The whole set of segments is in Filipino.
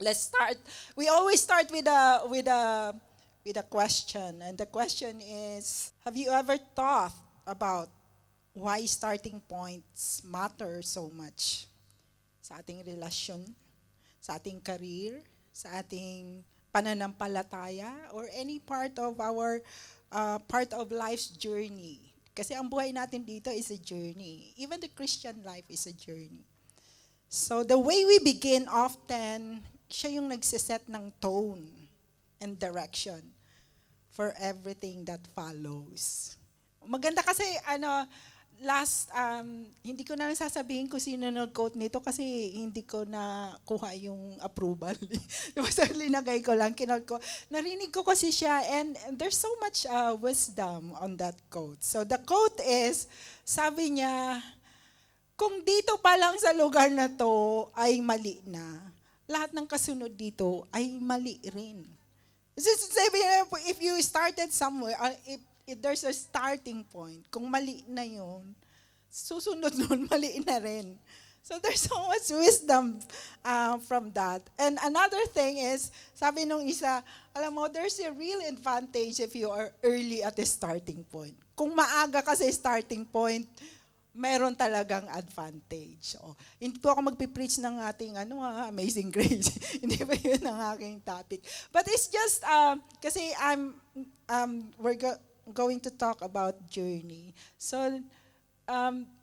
Let's start. We always start with a question, and the question is: have you ever thought about why starting points matter so much sa ating relasyon, sa ating career, sa ating pananampalataya, or any part of life's journey? Kasi ang buhay natin dito is a journey. Even the Christian life is a journey. So the way we begin often, siya yung nagsiset ng tone and direction for everything that follows. Maganda kasi hindi ko na sasabihin kung sino nag-quote nito kasi hindi ko na kuha yung approval. Basta linagay ko lang, kinote ko. Narinig ko kasi siya and there's so much wisdom on that quote. So the quote is, sabi niya, kung dito pa lang sa lugar na to ay mali na, lahat ng kasunod dito ay mali rin. Sabi niya, if you started somewhere, if there's a starting point, kung mali na yun, susunod nun, mali na rin. So there's so much wisdom from that. And another thing is, sabi nung isa, alam mo, there's a real advantage if you are early at the starting point. Kung maaga ka sa starting point, meron talagang advantage. Hindi po ako magpipreach ng ating Amazing Grace. Hindi pa yun ang aking topic. But it's just, kasi going to talk about journey. So,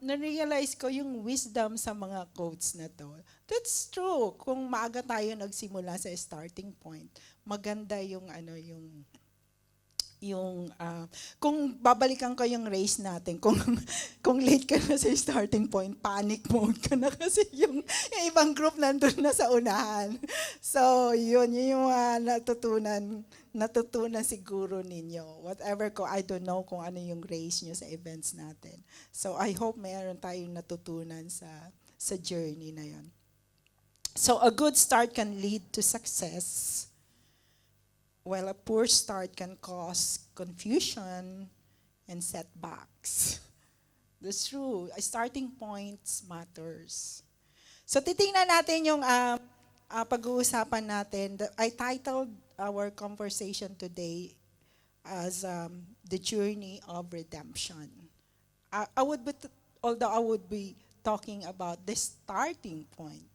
na-realize ko yung wisdom sa mga quotes na to. That's true. Kung maaga tayo nagsimula sa starting point, maganda kung babalikan ko yung race natin, kung late ka na sa starting point, panic mode ka na kasi yung ibang group nandun na sa unahan. So, yun yung natutunan siguro ninyo. Whatever I don't know kung ano yung race nyo sa events natin. So, I hope mayroon tayong natutunan sa journey na yun. So, a good start can lead to success, while a poor start can cause confusion and setbacks. That's true. Starting points matters. So titingnan natin yung pag-uusapan natin. I titled our conversation today as the journey of redemption. Although I would be talking about the starting point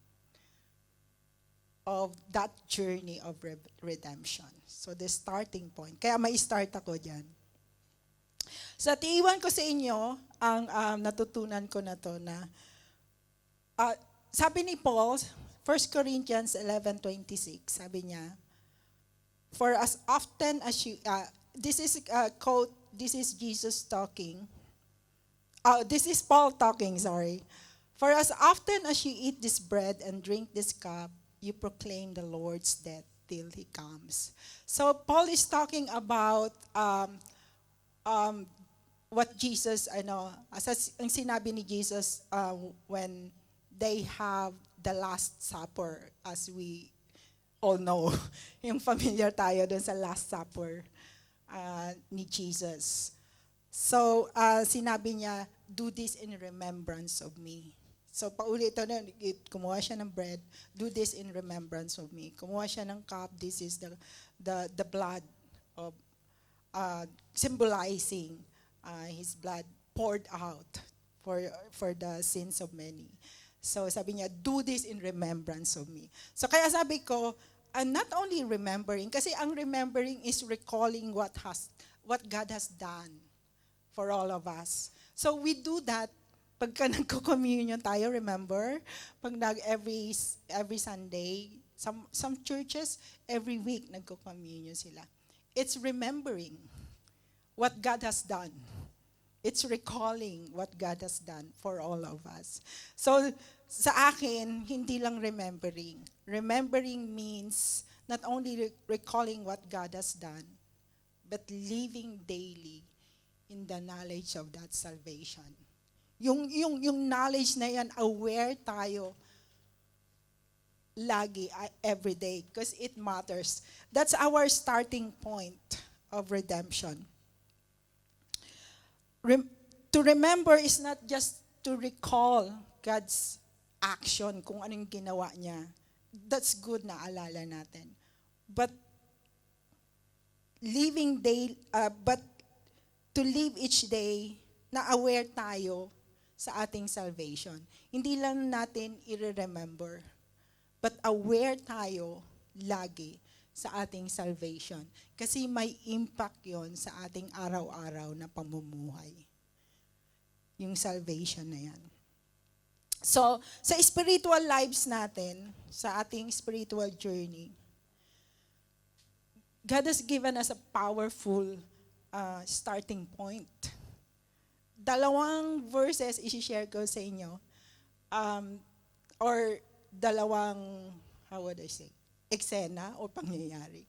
of that journey of redemption. So the starting point. Kaya may start ako dyan. So tiiwan ko sa inyo ang natutunan ko na to na sabi ni Paul, 1 Corinthians 11:26, sabi niya, for as often as you, this is a quote, this is Jesus talking. This is Paul talking, sorry. For as often as you eat this bread and drink this cup, you proclaim the Lord's death till He comes. So Paul is talking about what Jesus, ang sinabi ni Jesus when they have the Last Supper, as we all know. Yung familiar tayo dun sa Last Supper ni Jesus. So sinabi niya, do this in remembrance of me. So paulit ito na, kumuha siya ng bread, do this in remembrance of me. Kumuha siya ng cup, this is the blood of symbolizing his blood poured out for the sins of many. So sabi niya, do this in remembrance of me. So kaya sabi ko, not only remembering, kasi ang remembering is recalling what God has done for all of us. So we do that pagka nagko-communion tayo, remember? Pag every Sunday, some churches, every week nagko-communion sila. It's remembering what God has done. It's recalling what God has done for all of us. So, sa akin, hindi lang remembering. Remembering means not only recalling what God has done, but living daily in the knowledge of that salvation. Yung knowledge na yan, aware tayo lagi, every day, because it matters. That's our starting point of redemption. To remember is not just to recall God's action, kung anong ginawa niya. that's good na alala natin. But but to live each day na aware tayo sa ating salvation. Hindi lang natin i-remember, but aware tayo lagi sa ating salvation. Kasi may impact yon sa ating araw-araw na pamumuhay. Yung salvation na yan. So, sa spiritual lives natin, sa ating spiritual journey, God has given us a powerful starting point. Dalawang verses isi-share ko sa inyo. Or dalawang, how would I say, eksena o pangyayari.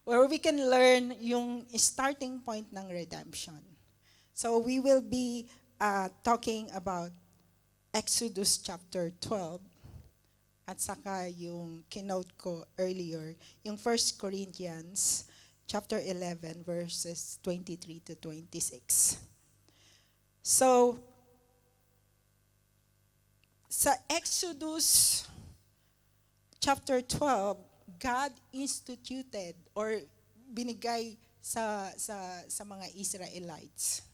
Where we can learn yung starting point ng redemption. So we will be talking about Exodus chapter 12 at saka yung kinote ko earlier, yung 1 Corinthians chapter 11 verses 23 to 26. So, sa Exodus chapter 12, God instituted or binigay sa mga Israelites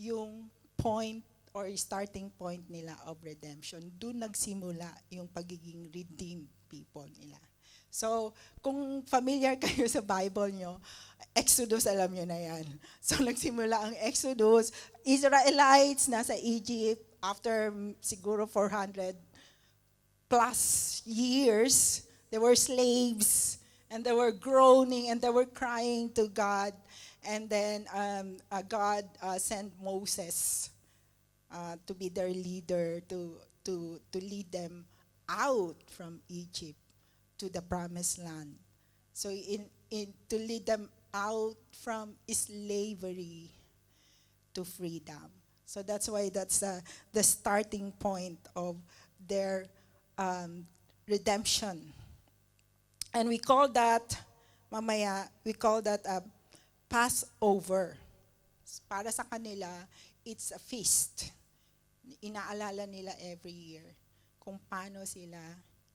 yung point or starting point nila of redemption. Doon nagsimula yung pagiging redeemed people nila. So, kung familiar kayo sa Bible nyo, Exodus, alam nyo na yan. So, nagsimula ang Exodus. Israelites nasa Egypt after siguro 400 plus years. They were slaves and they were groaning and they were crying to God. And then God sent Moses to be their leader, to lead them out from Egypt to the promised land. So to lead them out from slavery to freedom. So that's why that's the starting point of their redemption. And we call that a Passover. Para sa kanila, it's a feast. Inaalala nila every year kung paano sila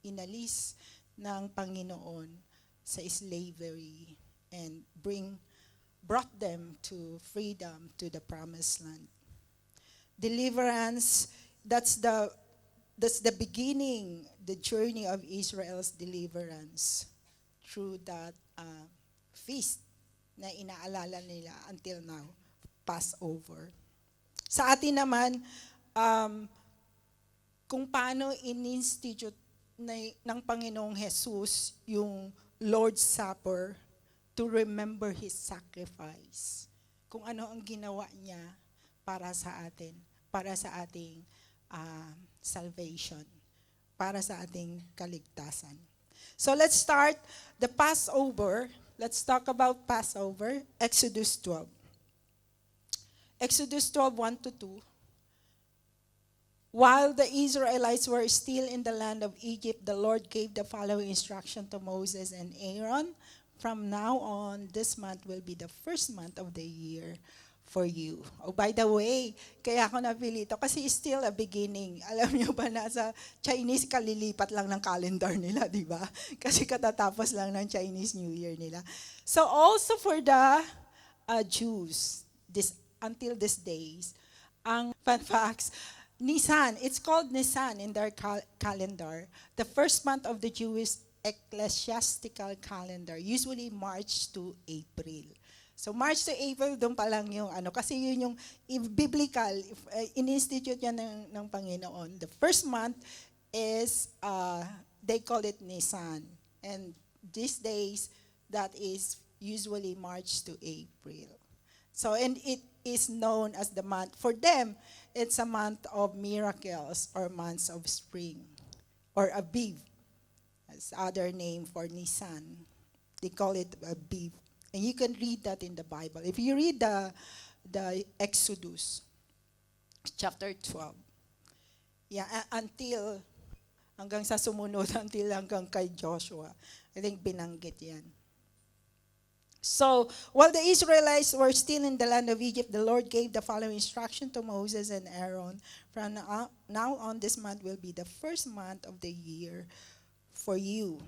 inalis ng Panginoon sa slavery and brought them to freedom, to the promised land. Deliverance, that's the beginning, the journey of Israel's deliverance through that feast na inaalala nila until now, Passover. Sa atin naman, kung paano in-institute ng Panginoong Jesus yung Lord's Supper to remember His sacrifice. Kung ano ang ginawa niya para sa atin, para sa ating salvation, para sa ating kaligtasan. So let's start the Passover. Let's talk about Passover, Exodus 12. Exodus 12, 1 to 2. While the Israelites were still in the land of Egypt, the Lord gave the following instruction to Moses and Aaron. From now on, this month will be the first month of the year for you. Oh, by the way, kaya ako napili ito kasi still a beginning. Alam niyo ba na sa Chinese kalilipat lang ng calendar nila, di ba? Kasi katatapos lang ng Chinese New Year nila. So also for the Jews, until these days, ang fun facts, Nisan, it's called Nisan in their calendar. The first month of the Jewish ecclesiastical calendar, usually March to April. So March to April, doon pa lang yung kasi yun yung biblical, in-institute yan ng Panginoon. The first month is, they call it Nisan. And these days, that is usually March to April. So, and it is known as the month, for them, it's a month of miracles or months of spring. Or Aviv, as other name for Nisan. They call it Aviv. And you can read that in the Bible. If you read the Exodus, chapter 12, yeah, until, hanggang sa sumunod, until hanggang kay Joshua, I think binanggit yan. So while the Israelites were still in the land of Egypt, the Lord gave the following instruction to Moses and Aaron. From now on, this month will be the first month of the year for you.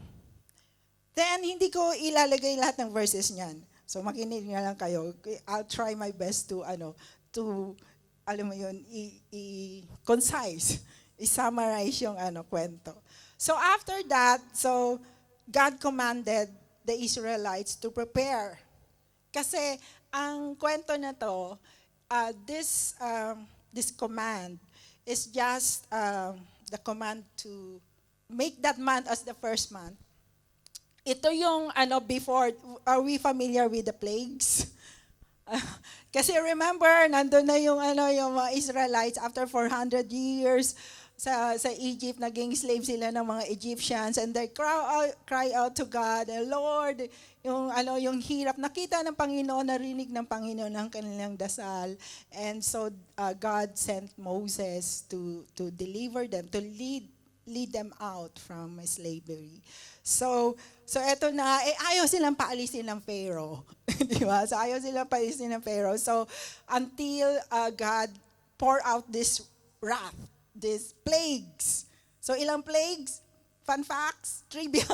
Then, hindi ko ilalagay lahat ng verses niyan. So, makinig nga lang kayo. I'll try my best to, alam mo yun, concise, i-summarize yung kwento. So, after that, so, God commanded the Israelites to prepare. Kasi, ang kwento na to, this command is just the command to make that month as the first month. Ito yung before, are we familiar with the plagues? Kasi remember, nandun na yung mga Israelites after 400 years sa Egypt, naging slave sila ng mga Egyptians, and they cry out to God, Lord, yung hirap, nakita ng Panginoon, narinig ng Panginoon ang kanilang dasal, and so God sent Moses to deliver them, to lead them out from slavery. So eto na, ayaw silang paalisin ng Pharaoh. Di ba? So ayaw silang paalisin ng Pharaoh. So until God pour out this wrath, these plagues. So ilang plagues? Fun facts? Trivia?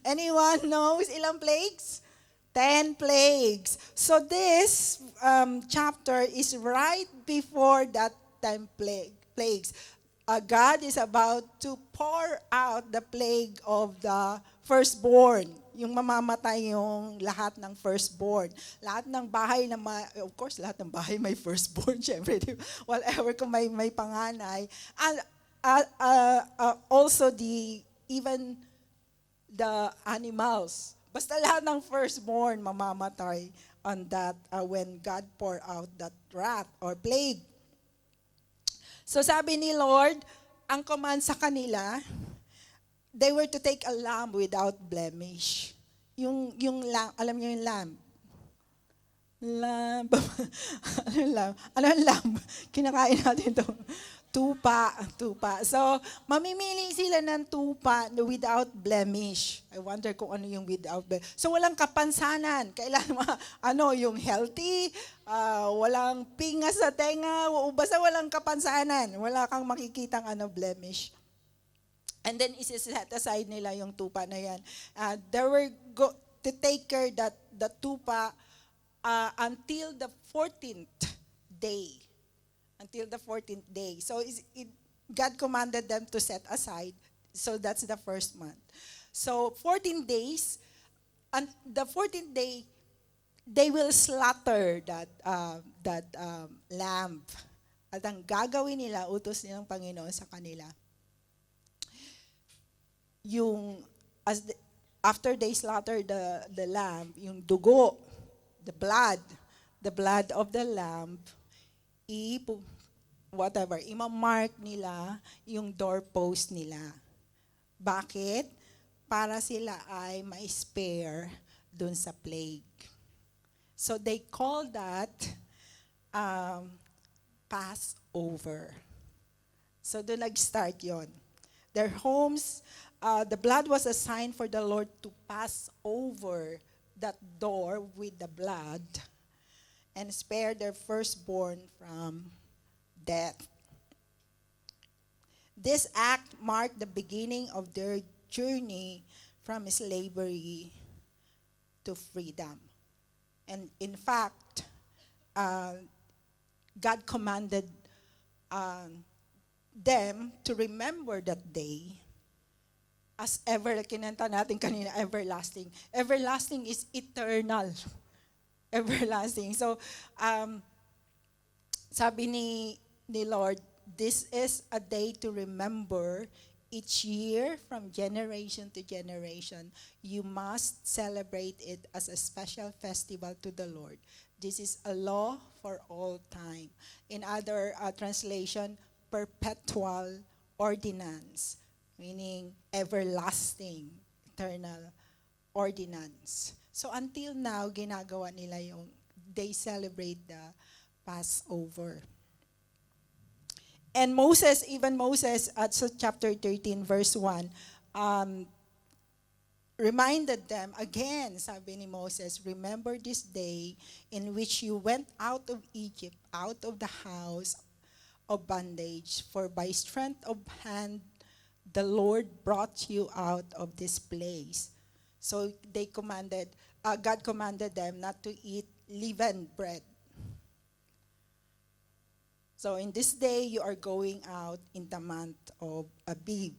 Anyone knows ilang plagues? 10 plagues. So this chapter is right before that 10 plagues. God is about to pour out the plague of the firstborn. Yung mamamatay yung lahat ng firstborn. Lahat ng bahay na of course, lahat ng bahay may firstborn, syempre. Whatever kung may panganay. And also even the animals. Basta lahat ng firstborn mamamatay on that when God pour out that wrath or plague. So sabi ni Lord, ang command sa kanila, they were to take a lamb without blemish. Yung lamb, alam niyo yung lamb? Lamb. Ano yung lamb? Kinakain natin ito. Tupa. So, mamimili sila ng tupa without blemish. I wonder kung ano yung without blemish. So, walang kapansanan. Kailangan yung healthy, walang pinga sa tenga, basta walang kapansanan. Wala kang makikitang blemish. And then, isi-set aside nila yung tupa na yan. They were to take care that the tupa until the 14th day. Until the 14th day. So God commanded them to set aside. So that's the first month. So 14 days, and the 14th day, they will slaughter that lamb. At ang gagawin nila, utos nilang Panginoon sa kanila, after they slaughter the lamb, yung dugo, the blood of the lamb, imamark nila yung doorpost nila. Bakit? Para sila ay ma-spare dun sa plague. So they call that Passover. So doon nag-start yon. Their homes, the blood was a sign for the Lord to pass over that door with the blood and spare their firstborn from death. This act marked the beginning of their journey from slavery to freedom. And in fact, God commanded them to remember that day as kinanta natin kanina, everlasting. Everlasting is eternal. Everlasting. So, sabi ni Lord, this is a day to remember each year from generation to generation. You must celebrate it as a special festival to the Lord. This is a law for all time. In other translation, perpetual ordinance, meaning everlasting, eternal ordinance. So until now, ginagawa nila they celebrate the Passover. And even Moses, at chapter 13, verse 1, reminded them again, sabi ni Moses, remember this day in which you went out of Egypt, out of the house of bondage, for by strength of hand the Lord brought you out of this place. So God commanded them not to eat leavened bread. So in this day, you are going out in the month of Abib.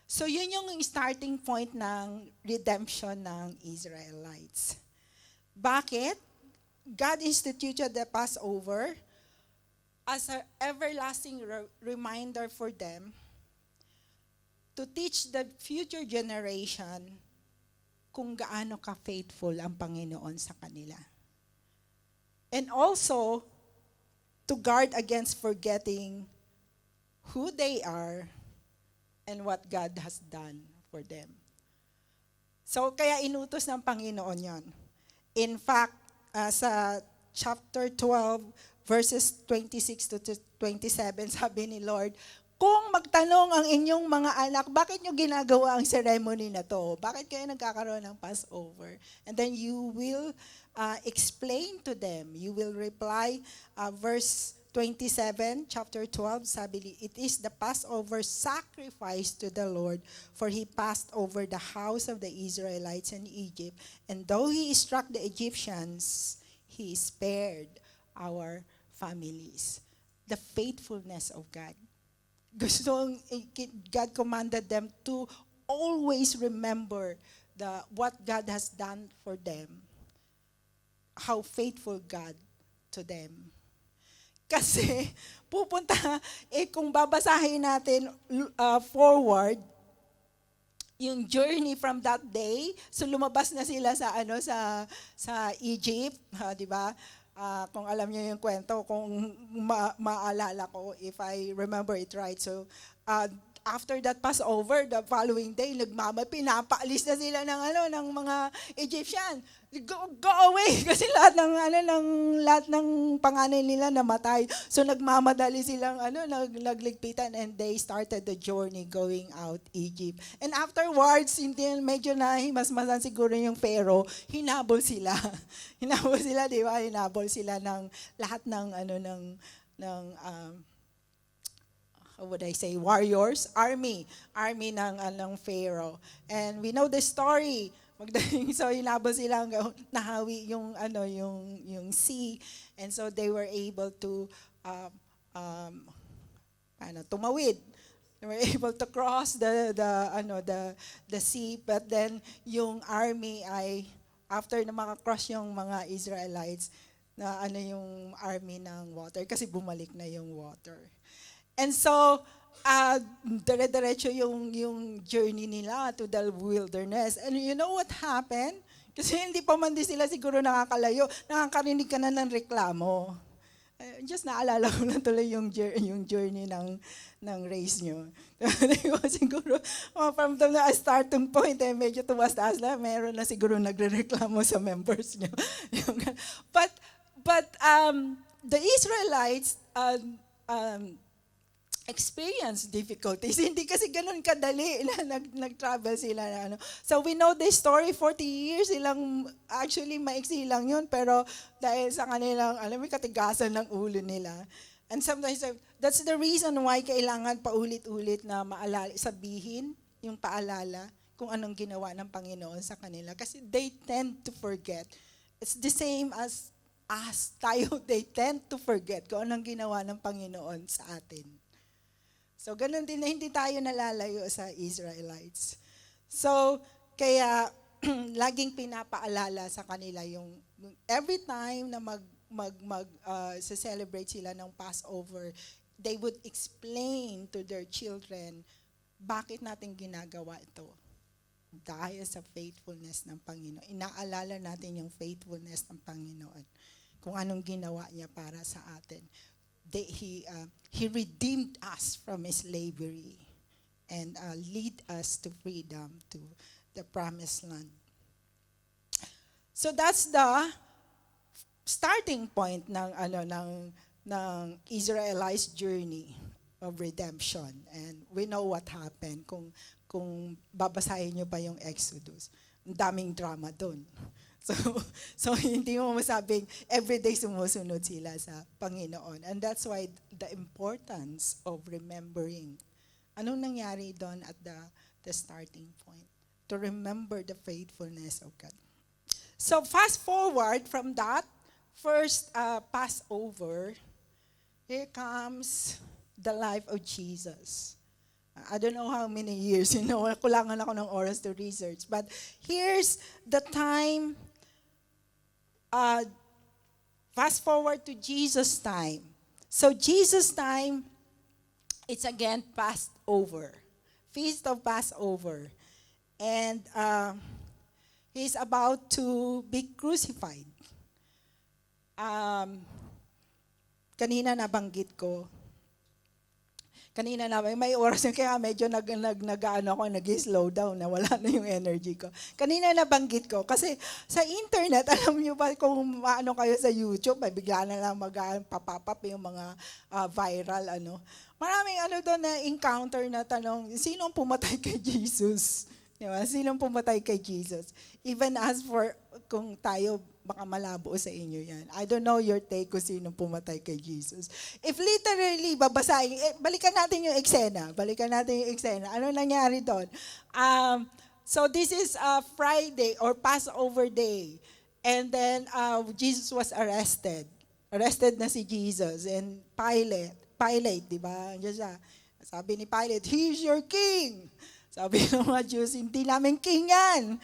So yun yung starting point ng redemption ng Israelites. Bakit? God instituted the Passover as an everlasting reminder for them to teach the future generation kung gaano ka-faithful ang Panginoon sa kanila. And also, to guard against forgetting who they are and what God has done for them. So, kaya inutos ng Panginoon yon. In fact, sa chapter 12, verses 26 to 27, sabi ni Lord, kung magtanong ang inyong mga anak, bakit nyo ginagawa ang ceremony na to? Bakit kayo nagkakaroon ng Passover? And then you will explain to them. You will reply, verse 27, chapter 12, sabi, it is the Passover sacrifice to the Lord, for he passed over the house of the Israelites in Egypt, and though he struck the Egyptians, he spared our families. The faithfulness of God. God commanded them to always remember what God has done for them. How faithful God to them. Kasi pupunta, kung babasahin natin forward, yung journey from that day, so lumabas na sila sa Egypt, di ba? Kung alam niyo yung kwento, kung maalala ko, if I remember it right. So, after that Passover, the following day, pinapaalis na sila ng mga Egyptian. Go away! Kasi lahat ng panganay nila namatay. So, nagmamadali silang, nagligpitan, and they started the journey going out Egypt. And afterwards, medyo nahimasmasan siguro yung Pharaoh, hinabol sila. Hinabol sila, di ba? Hinabol sila ng lahat ng, how would I say, warriors, army ng Pharaoh. And we know the story. So hinabol sila hanggang nahawi yung sea, and so they were able to tumawid. They were able to cross the sea, but then yung army ay after na makakross yung mga Israelites na yung army ng water kasi bumalik na yung water. And so, dire-diretso yung journey nila to the wilderness. And you know what happened? Kasi hindi pa man din sila siguro nakakalayo, nakakarinig ka na ng reklamo. Just naalala ko na tuloy yung journey ng race nyo. Siguro, from the starting point, medyo tuwas-taas na, meron na siguro nagre-reklamo sa members nyo. But the Israelites, experience difficulties. Hindi kasi ganun kadali na nag-travel sila. So we know the story, 40 years silang, actually maiksi lang yun, pero dahil sa kanilang, katigasan ng ulo nila. And sometimes, that's the reason why kailangan paulit-ulit na sabihin yung paalala kung anong ginawa ng Panginoon sa kanila. Kasi they tend to forget. It's the same as us, tayo, they tend to forget kung anong ginawa ng Panginoon sa atin. So, ganun din na hindi tayo nalalayo sa Israelites. So, kaya laging pinapaalala sa kanila yung every time na celebrate sila ng Passover, they would explain to their children, bakit natin ginagawa ito? Dahil sa faithfulness ng Panginoon. Inaalala natin yung faithfulness ng Panginoon. Kung anong ginawa niya para sa atin. He redeemed us from slavery and lead us to freedom, to the promised land. So that's the starting point ng Israelites' journey. of redemption. And we know what happened. Kung babasahin nyo pa yung Exodus, ang daming drama doon. So, so hindi mo masabing everyday sumusunod sila sa Panginoon. And that's why the importance of remembering. Anong nangyari doon at the starting point? To remember the faithfulness of God. So fast forward from that first Passover, here comes the life of Jesus. I don't know how many years, kulangan ako ng oras to research. But here's the time, fast forward to Jesus' time. So Jesus' time, it's again Passover, Feast of Passover. And he's about to be crucified. Kanina nabanggit ko, may oras na kaya medyo nag-slow down, na wala na yung energy ko. Kanina nabanggit ko, kasi sa internet, alam niyo ba kung maano kayo sa YouTube, may bigla na lang pop up yung mga viral, Maraming doon na encounter na tanong, sinong pumatay kay Jesus? Diba? Sinong pumatay kay Jesus? Even as for, kung tayo, baka malabo sa inyo yan. I don't know your take kung sinong pumatay kay Jesus. If literally babasahin, balikan natin yung eksena. Ano nangyari doon? So this is Friday or Passover day. And then Jesus was arrested. Arrested na si Jesus. And Pilate, di ba? Sabi ni Pilate, "He's your king." Sabi ng mga Jews, "Hindi namin king yan."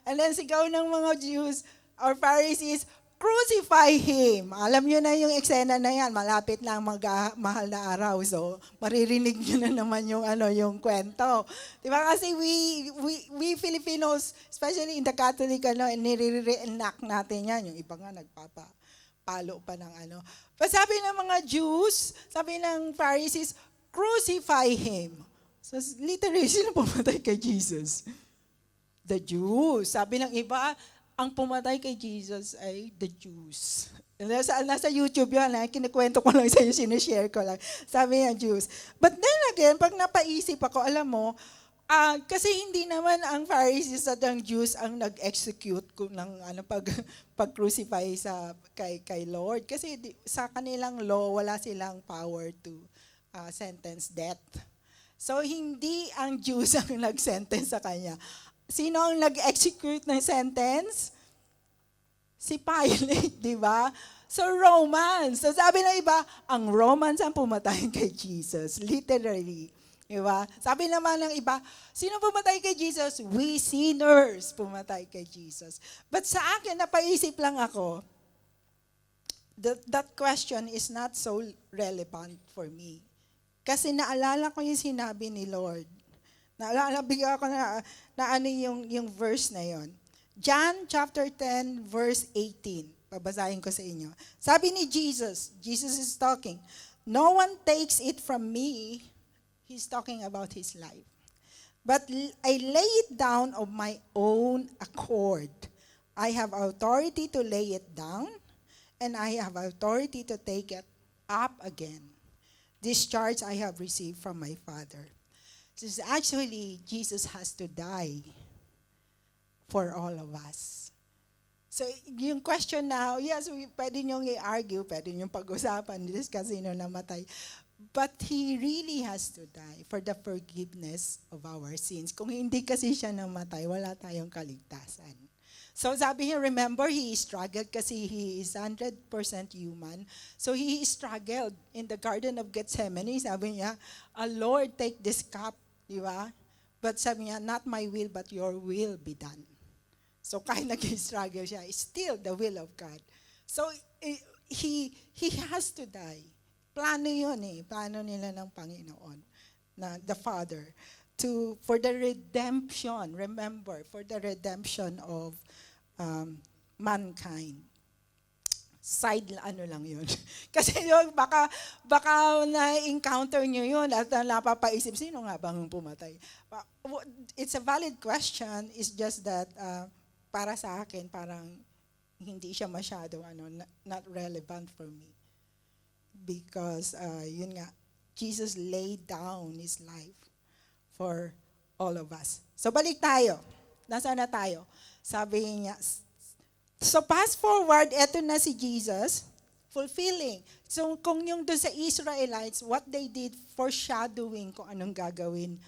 And then sigaw ng mga Jews or Pharisees, "Crucify him." Alam nyo na yung eksena na yan, malapit lang mahal na araw. So, maririnig nyo na naman yung kwento. Diba kasi we Filipinos, especially in the Catholic, nire-reenact natin yan. Yung iba nga nagpapalo pa ng But sabi ng mga Jews, sabi ng Pharisees, "Crucify him." So, literally, sino pumatay kay Jesus? The Jews. Sabi ng iba, ang pumatay kay Jesus ay the Jews. Nasa YouTube yan, kinikwento ko lang sa'yo, sinishare ko lang. Sabi ng Jews. But then again, pag napaisip ako, alam mo, kasi hindi naman ang Pharisees at ang Jews ang nag-execute ng pag-crucify kay Lord. Kasi sa kanilang law, wala silang power to sentence death. So, hindi ang Jews ang nag-sentence sa kanya. Sino ang nag-execute ng sentence? Si Pilate, di ba? So, Romans. So, sabi ng iba, ang Romans ang pumatay kay Jesus. Literally. Di ba? Sabi naman ng iba, sino pumatay kay Jesus? We sinners pumatay kay Jesus. But sa akin, napaisip lang ako, that question is not so relevant for me. Kasi naalala ko yung sinabi ni Lord. Bigyan ako na yung verse na yon. John chapter 10 verse 18. Babasahin ko sa inyo. Sabi ni Jesus is talking, "No one takes it from me." He's talking about his life. "But I lay it down of my own accord. I have authority to lay it down, and I have authority to take it up again. This charge I have received from my Father." So actually, Jesus has to die for all of us. So yung question now, yes, pwede niyong i-argue, pwede niyong pag-usapan, discuss sino namatay. But He really has to die for the forgiveness of our sins. Kung hindi kasi siya namatay, wala tayong kaligtasan. So sabi niya, remember, He struggled kasi He is 100% human. So He struggled in the Garden of Gethsemane. Sabi niya, "Lord, take this cup." Di ba? But sabi niya, "Not my will, but your will be done." So kahit nag-struggle siya, it's still the will of God. So He has to die. Plano yun Plano nila ng Panginoon, na the Father, for the redemption, remember, for the redemption of mankind. Side lang yun. Kasi yun, baka na-encounter nyo yun at napapaisip, sino nga bang pumatay? It's a valid question. It's just that para sa akin, parang hindi siya masyado not relevant for me. Because, yun nga, Jesus laid down His life for all of us. So balik tayo. Nasaan na tayo? Sabi niya, so fast forward, eto na si Jesus, fulfilling. So kung yung doon sa Israelites, what they did, foreshadowing kung anong gagawin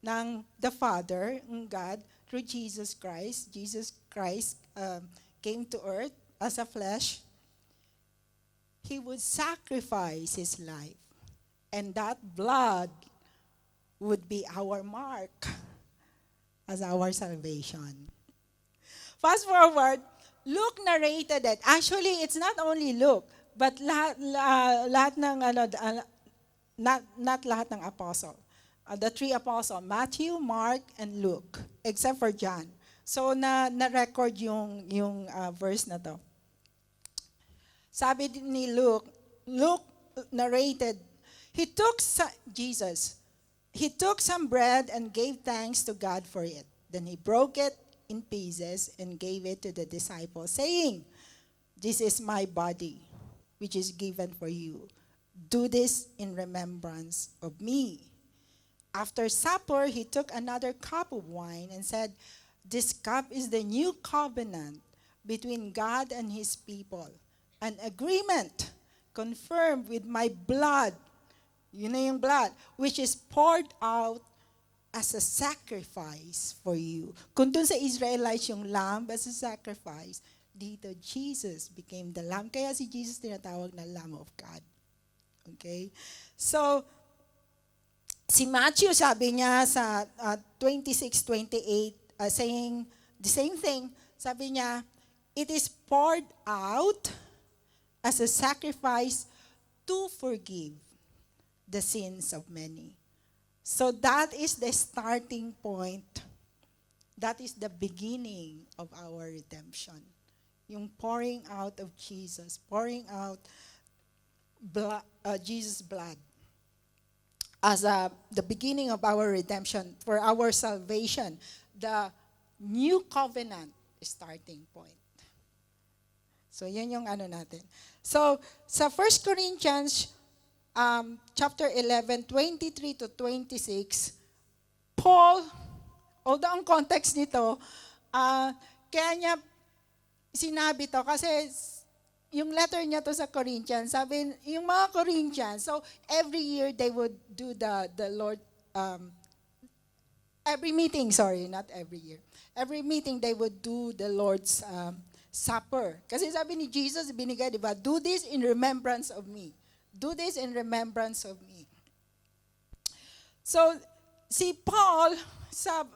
ng the Father, ng God, through Jesus Christ. Jesus Christ came to earth as a flesh. He would sacrifice His life. And that blood would be our mark as our salvation. Fast forward, Luke narrated it. Actually, it's not only Luke, but lahat ng not lahat ng apostle. The three apostles, Matthew, Mark, and Luke, except for John. So na-record yung verse na to. Sabi ni Luke narrated, he took some bread and gave thanks to God for it. Then he broke it in pieces and gave it to the disciples, saying, "This is my body, which is given for you. Do this in remembrance of me." After supper, he took another cup of wine and said, "This cup is the new covenant between God and His people, an agreement confirmed with my blood." Yun na yung blood, which is poured out as a sacrifice for you. Kung dun sa Israelites yung lamb as a sacrifice, dito Jesus became the lamb. Kaya si Jesus tinatawag na Lamb of God. Okay? So, si Matthew sabi niya sa 26:28, saying the same thing. Sabi niya, "It is poured out as a sacrifice to forgive the sins of many." So that is the starting point. That is the beginning of our redemption. Yung pouring out of Jesus, pouring out Jesus' blood as the beginning of our redemption, for our salvation, the new covenant starting point. So yan yung natin. So sa 1 Corinthians chapter 11, 23 to 26, Paul, although ang context nito, kaya niya sinabi to kasi yung letter niya to sa Corinthians, sabi, yung mga Corinthians, so every year they would do the Lord, every meeting they would do the Lord's Supper. Kasi sabi ni Jesus, binigay, di ba, "Do this in remembrance of me." Do this in remembrance of me. So, si Paul, sa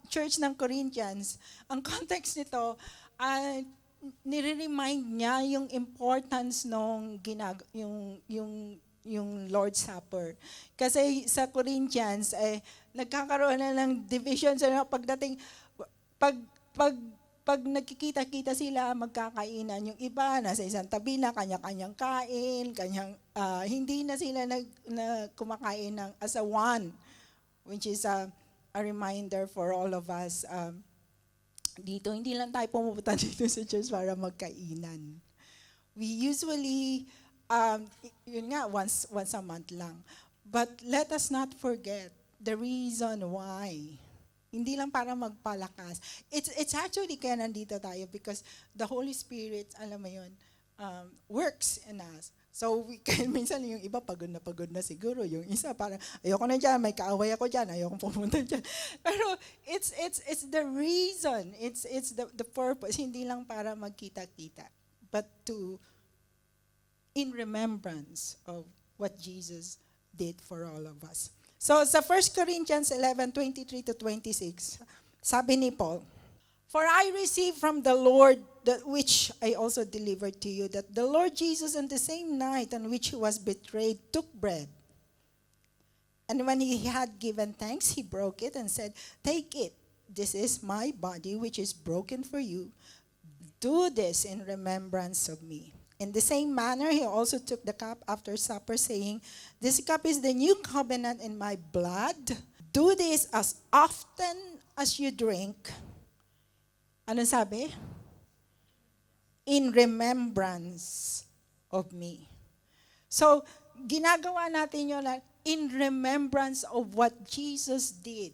church ng Corinthians, ang context nito, nire-remind niya yung importance nung yung Lord's Supper. Kasi sa Corinthians, nagkakaroon na ng divisions pagdating, pag nagkikita-kita sila, magkakainan. Yung iba, nasa isang tabi na, kanya-kanyang kain, hindi na sila kumakain as a one, which is a reminder for all of us. Dito, hindi lang tayo pumupunta dito sa church para magkainan. We usually, yun nga, once a month lang. But let us not forget the reason why. Hindi lang para magpalakas. It's actually kaya nandito tayo because the Holy Spirit, alam mo yun, works in us. So, minsan yung iba pagod na siguro. Yung isa parang, ayoko na dyan, may kaaway ako dyan, ayoko pumunta dyan. Pero it's the reason, it's the purpose, hindi lang para magkita-kita, but in remembrance of what Jesus did for all of us. So sa 1 Corinthians 11, 23 to 26, sabi ni Paul, "For I received from the Lord that which I also delivered to you, that the Lord Jesus on the same night on which He was betrayed took bread. And when He had given thanks, He broke it and said, 'Take it, this is my body which is broken for you. Do this in remembrance of me.' In the same manner, He also took the cup after supper, saying, 'This cup is the new covenant in my blood. Do this as often as you drink.'" Ano sabi? "In remembrance of me." So, ginagawa natin yun, in remembrance of what Jesus did.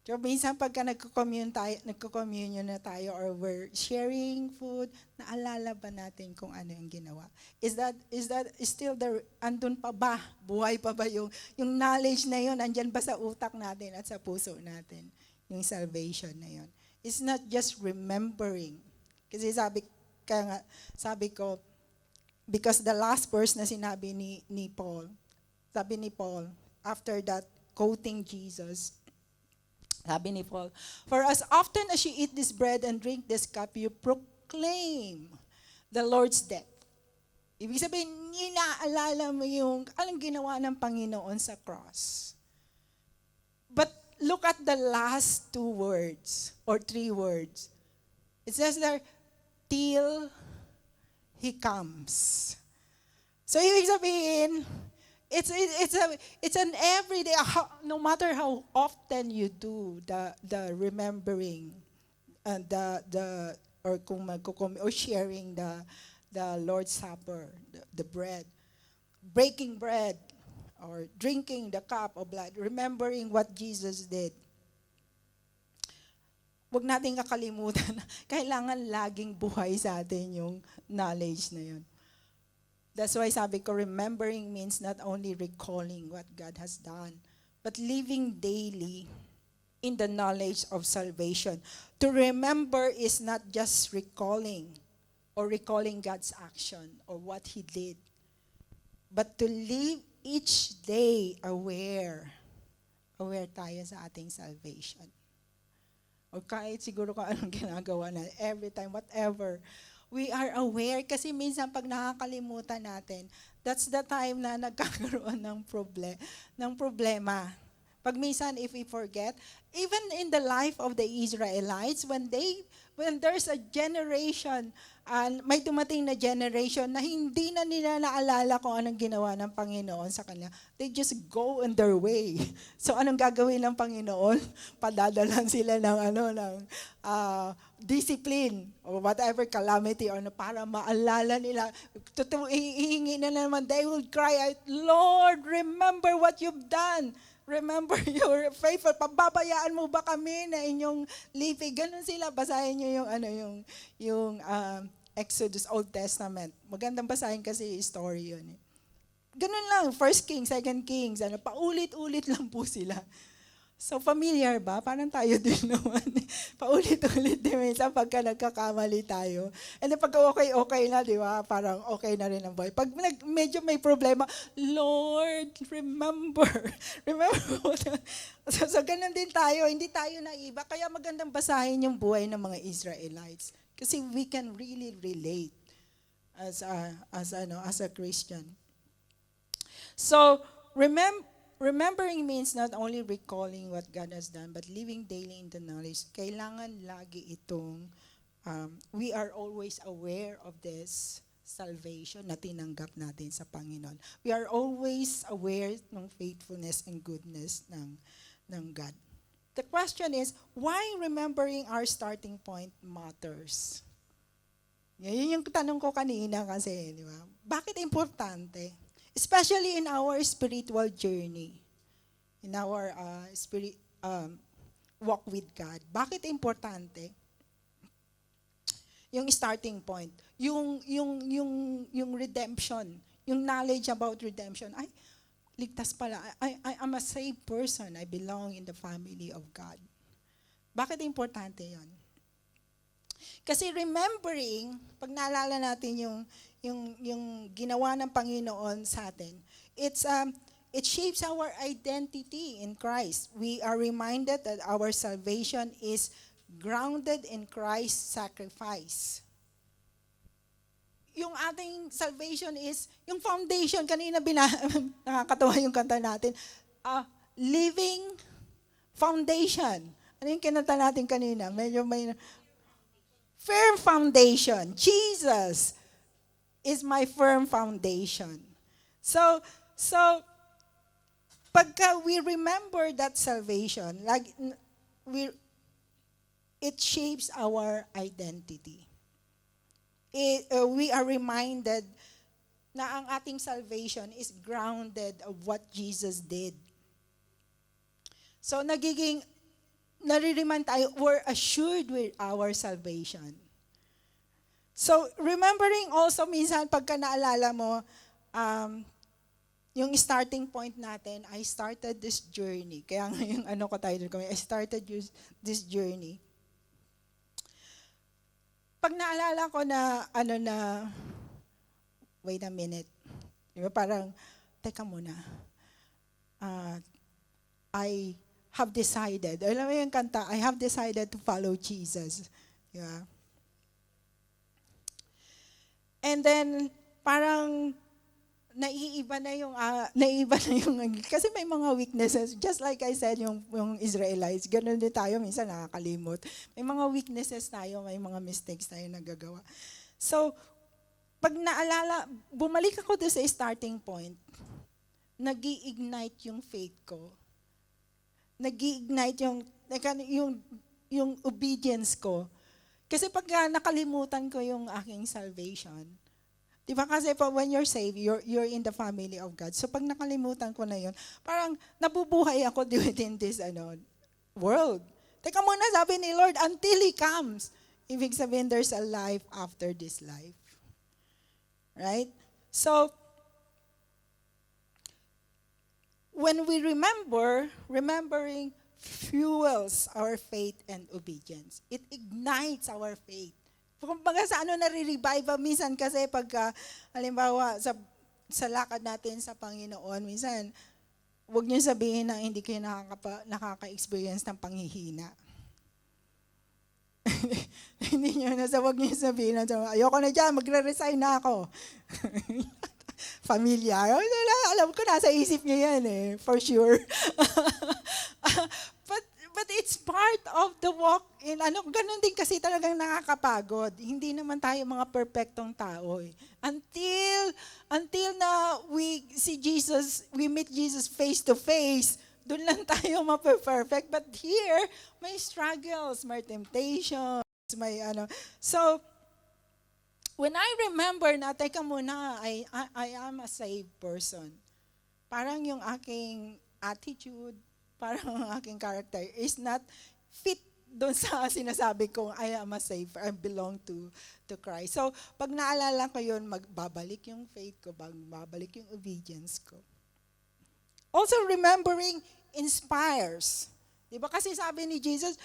So, minsan pagka nagko-communion na tayo or we're sharing food, naalala ba natin kung ano yung ginawa? Is that still there, andun pa ba? Buhay pa ba yung knowledge na yun? Andyan ba sa utak natin at sa puso natin? Yung salvation na yun. It's not just remembering. Kasi sabi ko, because the last verse na sinabi ni Paul, sabi ni Paul, after that, quoting Jesus, sabi ni Paul, for as often as you eat this bread and drink this cup, you proclaim the Lord's death. Ibig sabihin, inaalala mo yung anong ginawa ng Panginoon sa cross. But look at the last 2 words or 3 words. It says there, till He comes. So ibig sabihin, it's an everyday, no matter how often you do the remembering and or sharing the Lord's Supper, the bread, breaking bread or drinking the cup of blood, remembering what Jesus did. Huwag nating kakalimutan na kailangan laging buhay sa atin yung knowledge na yun. That's why sabi ko, remembering means not only recalling what God has done, but living daily in the knowledge of salvation. To remember is not just recalling or recalling God's action or what He did, but to live each day aware tayo sa ating salvation. O kahit siguro kung anong ginagawa na, every time, whatever, we are aware kasi minsan pag nakakalimutan natin, that's the time na nagkakaroon ng problema. Pag minsan if we forget, even in the life of the Israelites, when there's a generation, may dumating na generation na hindi na nila naalala kung anong ginawa ng Panginoon sa kanila. They just go on their way. So anong gagawin ng Panginoon? Padadalan sila ng discipline or whatever calamity or para maalala nila. Hihingi na naman, they will cry out, Lord, remember what you've done. Remember your faithful. Pababayaan mo ba kami na inyong lipi? Ganun sila. Basahin nyo yung Exodus, Old Testament. Magandang basahin kasi story yun. Ganun lang. First Kings, Second Kings. Paulit-ulit lang po sila. So, familiar ba? Parang tayo din naman. Paulit-ulit din minsan pagka nagkakamali tayo. And then pagka okay na, di ba? Parang okay na rin ang buhay. Pag medyo may problema, Lord, remember. So, ganun din tayo. Hindi tayo naiba. Kaya magandang basahin yung buhay ng mga Israelites. Kasi we can really relate as a Christian. So, remembering means not only recalling what God has done, but living daily in the knowledge. Kailangan lagi itong, we are always aware of this salvation na tinanggap natin sa Panginoon. We are always aware ng faithfulness and goodness ng God. The question is, why remembering our starting point matters? Yan yung tanong ko kanina kasi, di ba? Bakit importante? Especially in our spiritual journey, in our walk with God. Bakit importante? Yung starting point, yung redemption, yung knowledge about redemption. Ay, ligtas pala. I am a saved person. I belong in the family of God. Bakit importante yan? Kasi remembering, pag naalala natin yung ginawa ng Panginoon sa atin, it shapes our identity in Christ. We are reminded that our salvation is grounded in Christ's sacrifice. Yung ating salvation is, yung foundation, kanina nakakatawa yung kanta natin, living foundation. Ano yung kinanta natin kanina? Medyo may firm foundation. Jesus is my firm foundation. So pagka we remember that salvation, it shapes our identity. We are reminded na ang ating salvation is grounded of what Jesus did. So naririman tayo, we're assured with our salvation. So remembering also minsan pagka naalala mo, yung starting point natin, I started this journey. Kaya nga yung ko title ko, I started this journey. Pag naalala ko na, wait a minute. Diba parang, teka muna. I have decided, alam mo yung kanta, I have decided to follow Jesus. Diba? And then, parang, naiiba na yung kasi may mga weaknesses, just like I said, yung Israelites, ganun din tayo, minsan nakakalimot. May mga weaknesses tayo, may mga mistakes tayo nagagawa. So, pag naalala, bumalik ako doon sa starting point, nag-i-ignite yung faith ko. Nag-i-ignite yung obedience ko. Kasi pag nakalimutan ko yung aking salvation, diba kasi when you're saved, you're in the family of God. So pag nakalimutan ko na yun, parang nabubuhay ako within this world. Teka muna, sabi ni Lord, until He comes. Ibig sabihin, there's a life after this life. Right? So, when we remembering fuels our faith and obedience. It ignites our faith. Kumbaga sa nare-revive minsan kasi pagka, halimbawa, sa lakad natin sa Panginoon, minsan, huwag niyo sabihin na hindi kayo nakaka-experience ng panghihina. Hindi niyo huwag niyo sabihin na, ayoko na dyan, magre-resign na ako. Familiar. Alam ko, nasa isip niya yan for sure. But it's part of the walk in ganun din kasi talagang nakakapagod. Hindi naman tayo mga perfectong tao Until na we meet Jesus face to face, doon lang tayo mape-perfect. But here, may struggles, may temptations, may So, when I remember na, teka muna, I am a saved person. Parang yung aking attitude, parang ang aking character is not fit doon sa sinasabi kong I am a saved, I belong to Christ. So, pag naalala ko yun, magbabalik yung faith ko, magbabalik yung obedience ko. Also, remembering inspires. Diba? Kasi sabi ni Jesus,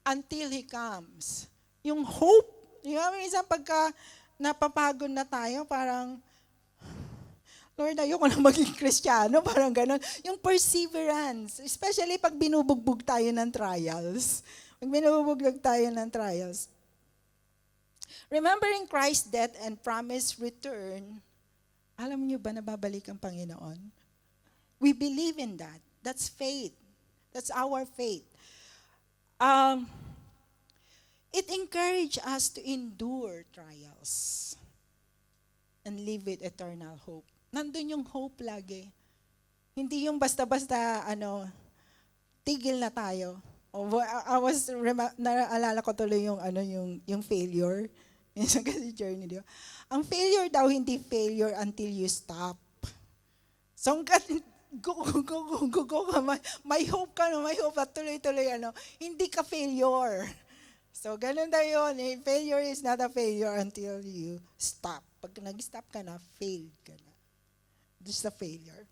until He comes. Yung hope, minsan pagka napapagod na tayo, parang, Lord, ayoko na maging Kristiyano, parang gano'n. Yung perseverance, especially pag binubugbog tayo ng trials. Pag binubugbog tayo ng trials. Remembering Christ's death and promised return, alam niyo ba na babalik ang Panginoon? We believe in that. That's faith. That's our faith. It encourages us to endure trials and live with eternal hope. Nandun yung hope lagi. Hindi yung basta-basta, tigil na tayo. Naalala ko tuloy yung failure. Yung kasi journey, di ba? Ang failure daw, hindi failure until you stop. So, go ka, may hope ka, may hope at tuloy-tuloy, hindi ka failure. So, ganun daw yun. Failure is not a failure until you stop. Pag nag-stop ka na, failed ka na. Just a failure.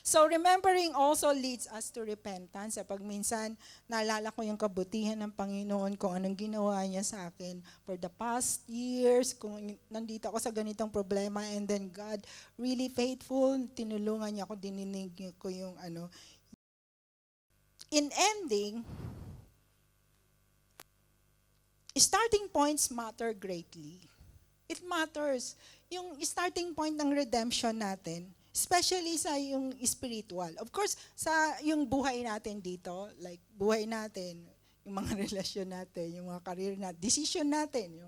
So, remembering also leads us to repentance. Pag minsan, naalala ko yung kabutihan ng Panginoon, kung anong ginawa niya sa akin for the past years, kung nandito ako sa ganitong problema, and then God, really faithful, tinulungan niya ako, dininig ko yung In ending, starting points matter greatly. It matters. Yung starting point ng redemption natin, especially sa yung spiritual. Of course, sa yung buhay natin dito, like buhay natin, yung mga relasyon natin, yung mga career natin, decision natin.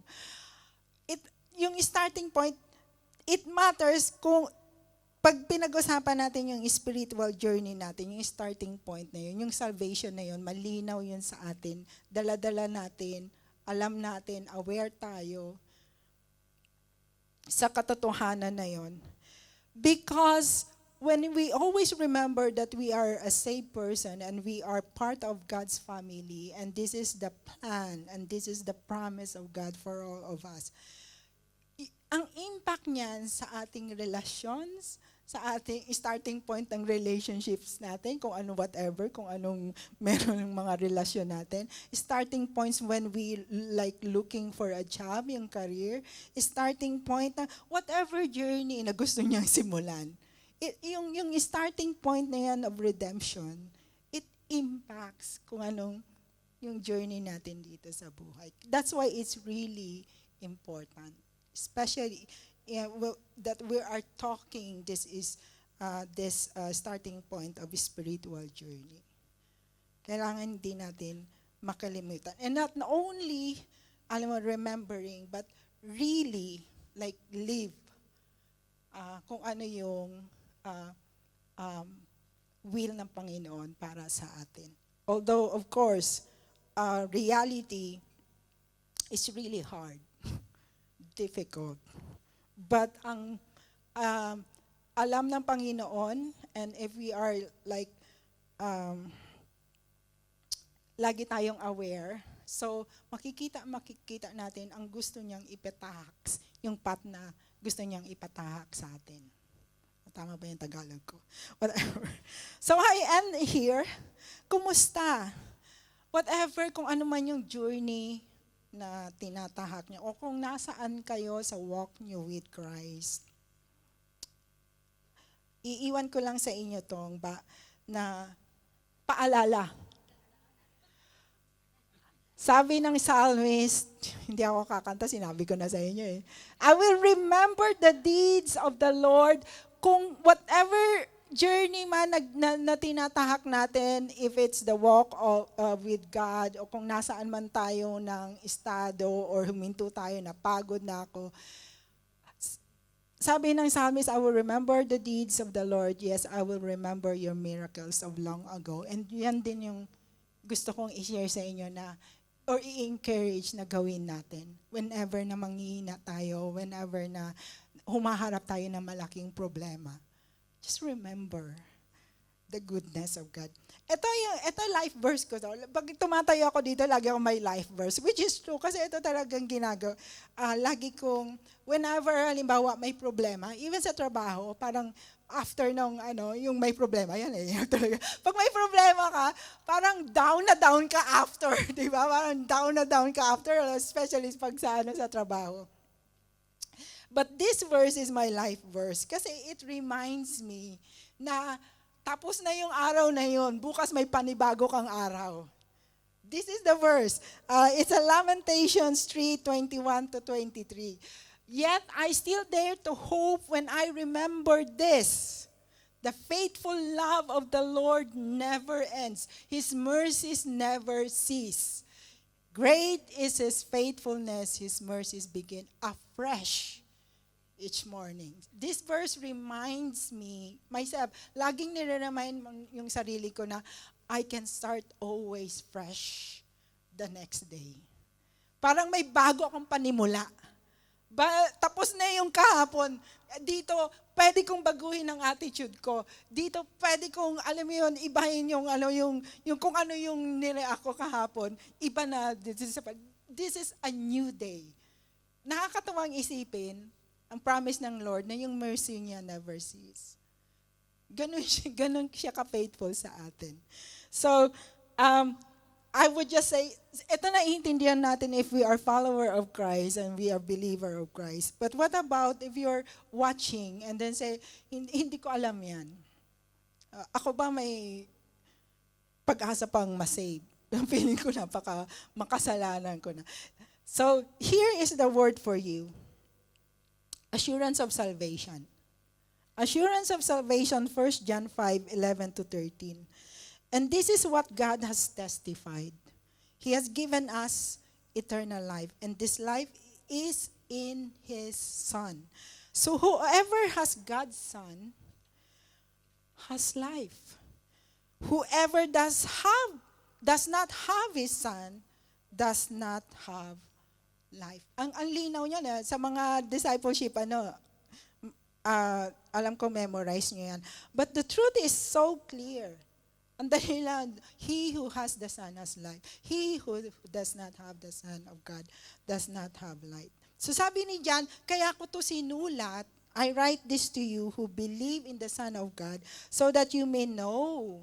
Yung starting point, it matters kung pag pinag-usapan natin yung spiritual journey natin, yung starting point na yun, yung salvation na yun, malinaw yun sa atin, dala-dala natin, alam natin, aware tayo. sa katotohanan na yon. Because when we always remember that we are a saved person and we are part of God's family, and this is the plan and this is the promise of God for all of us, ang impact niyan sa ating relations, sa ating starting point ng relationships natin, kung ano whatever, kung anong meron ng mga relasyon natin, starting points when we like looking for a job, yung career, starting point na whatever journey na gusto niyang simulan. Yung starting point na yan of redemption, it impacts kung anong yung journey natin dito sa buhay. That's why it's really important. Especially that we are talking, this is this starting point of spiritual journey. Kailangan din natin makalimutan. And not only, remembering, but really, like, live kung ano yung will ng Panginoon para sa atin. Although, of course, reality is really hard. Difficult. But ang alam ng Panginoon, and if we are like lagi tayong aware, so makikita natin ang gusto niyang ipatahak, yung path na gusto niyang ipatahak sa atin. Tama ba yung Tagalog ko? Whatever. So I end here. Kumusta? Whatever, kung ano man yung journey na tinatahak niyo, o kung nasaan kayo sa walk niyo with Christ. Iiwan ko lang sa inyo tong na paalala. Sabi ng psalmist, hindi ako kakanta, sinabi ko na sa inyo eh. I will remember the deeds of the Lord. Kung whatever journey man na tinatahak natin, if it's the walk with God, o kung nasaan man tayo ng estado, or huminto tayo na pagod na ako, sabi ng psalmist, I will remember the deeds of the Lord. Yes, I will remember your miracles of long ago. And yan din yung gusto kong i-share sa inyo na, or i-encourage na gawin natin. Whenever na manghihina tayo, whenever na humaharap tayo ng malaking problema, just remember the goodness of God. Ito life verse ko. Pag tumatayo ako dito, lagi ako may life verse, which is true, kasi ito talagang ginagawa. Lagi kong, whenever, halimbawa, may problema, even sa trabaho, parang after nung, yung may problema, yan eh. Pag may problema ka, parang down na down ka after, di ba? Parang down na down ka after, especially pag sa trabaho. But this verse is my life verse kasi it reminds me na tapos na yung araw na yun, bukas may panibago kang araw. This is the verse. It's a Lamentations 3:21-23. Yet I still dare to hope when I remember this. The faithful love of the Lord never ends. His mercies never cease. Great is His faithfulness. His mercies begin afresh each morning. This verse reminds me, myself, laging nire-remind yung sarili ko na I can start always fresh the next day. Parang may bago akong panimula. Tapos na yung kahapon, dito, pwede kong baguhin ang attitude ko. Dito, pwede kong, alam mo yun, ibahin yung kung ano yung nire-act ko kahapon, iba na, this is a new day. Nakakatawang isipin, ang promise ng Lord na yung mercy niya never cease. Ganun siya ka-faithful sa atin. So, I would just say, ito na iintindihan natin if we are follower of Christ and we are believer of Christ. But what about if you're watching and then say, hindi ko alam yan. Ako ba may pag-asa pang masave? Feeling ko makasalanan ko na. So, here is the word for you. Assurance of salvation. Assurance of salvation, 1 John 5:11-13. And this is what God has testified. He has given us eternal life, and this life is in His Son. So whoever has God's Son has life. Whoever does not have His Son does not have life. Ang linaw niya na sa mga discipleship, alam ko memorize niyo yan. But the truth is so clear. Ang dahilan, he who has the Son has life. He who does not have the Son of God does not have light. So sabi ni John, kaya ko to sinulat, I write this to you who believe in the Son of God so that you may know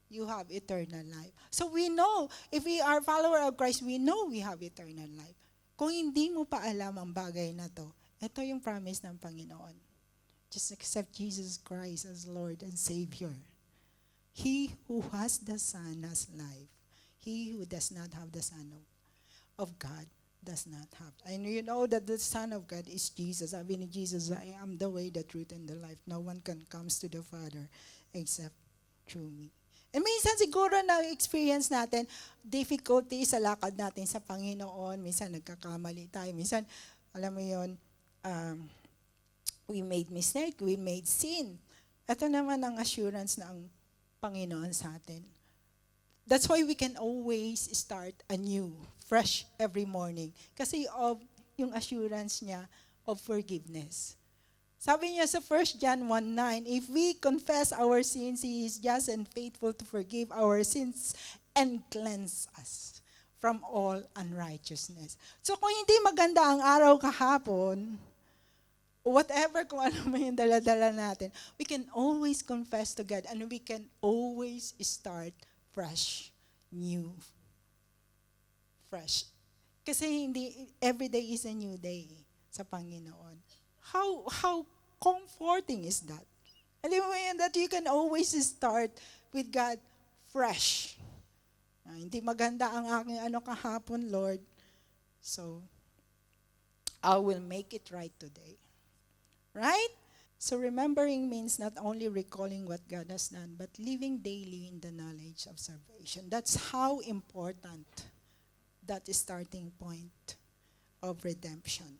you have eternal life. So we know, if we are follower of Christ, we know we have eternal life. Kung hindi mo pa alam ang bagay na to, ito yung promise ng Panginoon. Just accept Jesus Christ as Lord and Savior. He who has the Son has life. He who does not have the Son of God does not have. And you know that the Son of God is Jesus. Sabi ni Jesus, I am the way, the truth, and the life. No one can comes to the Father except through me. And minsan siguro na-experience natin difficulty sa lakad natin sa Panginoon. Minsan nagkakamali tayo. Minsan, alam mo yun, we made mistake, we made sin. Ito naman ang assurance ng Panginoon sa atin. That's why we can always start anew, fresh every morning. Kasi of yung assurance niya of forgiveness. Sabi niya sa 1 John 1:9, if we confess our sins, He is just and faithful to forgive our sins and cleanse us from all unrighteousness. So kung hindi maganda ang araw kahapon, whatever kung ano man yung dala-dala natin, we can always confess to God and we can always start fresh, new, fresh. Kasi hindi, every day is a new day sa Panginoon. How comforting is that? Alam mo yan, that you can always start with God fresh. Hindi maganda ang aking kahapon, Lord. So, I will make it right today. Right? So remembering means not only recalling what God has done, but living daily in the knowledge of salvation. That's how important that starting point of redemption.